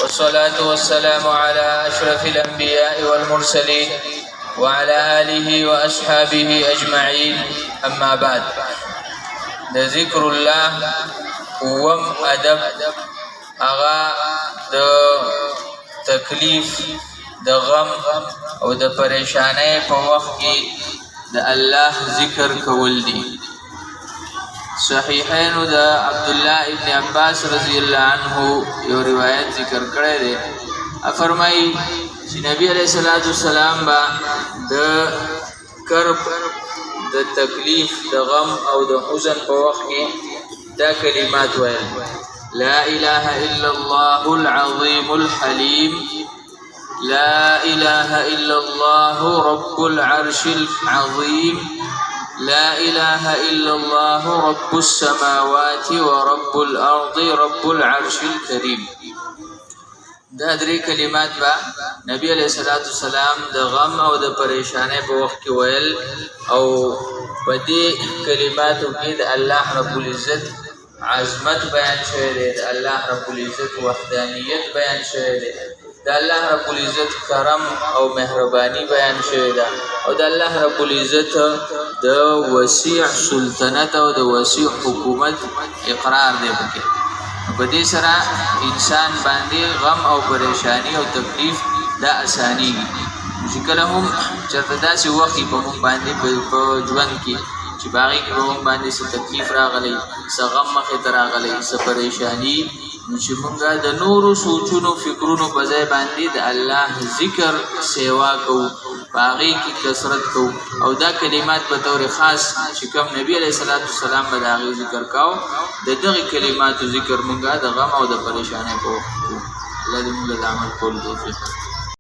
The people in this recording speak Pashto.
والصلاة والسلام على أشرف الأنبياء والمرسلين وعلى آله وأصحابه أجمعين. أما بعد، ذكر الله وم أدب أغا تکلیف د غم او د پریشانۍ په وخت کې د الله ذکر کول دي. صحیحین د عبد الله ابن عباس رضی الله عنه یو روایت ذکر کړی دی. فرمایي چې نبی علیہ الصلوۃ والسلام با د کرب د تکلیف د غم او د حزن په وخت کې دا کلمات ویل: لا إله إلا الله العظيم الحليم، لا إله إلا الله رب العرش العظيم، لا إله إلا الله رب السماوات ورب الأرض رب العرش الكريم. دا درې کلمات با نبی علیہ الصلوۃ والسلام د غم او د پریشانۍ په وخت کې ویل، او په دې کلماتو کې د الله رب العزت عظمت بیان شوی دی، د الله رب العزت وحدانیت بیان شوی دی، د الله رب العزت کرم او مهربانی بیان شوی ده، او د الله رب العزت د وسیع سلطنت او د وسیع حکومت اقرار دی. په دې سره انسان باندې غم او پریشانی او تکلیف دا اسانی چې کله هم چرته داسې وخت په مونږ باندې په ژوند کې چې باغی کې به مونږ باندې څه تکلیف راغلی، څه غم مخې ته راغلی، څه پریشانی، چې مونږ د نورو سوچونو فکرونو په ځای باندې د الله ذکر سیوا کوو، باغی کې کثرت کوو. او دا کلمات په طور خاص چې کوم نبی علیہ الصلوۃ والسلام به د هغې ذکر کاو، د دغې کلماتو ذکر مونږ د غم او د پریشانۍ په وخت کوو. الله دې مونږ د عمل کولو توفیق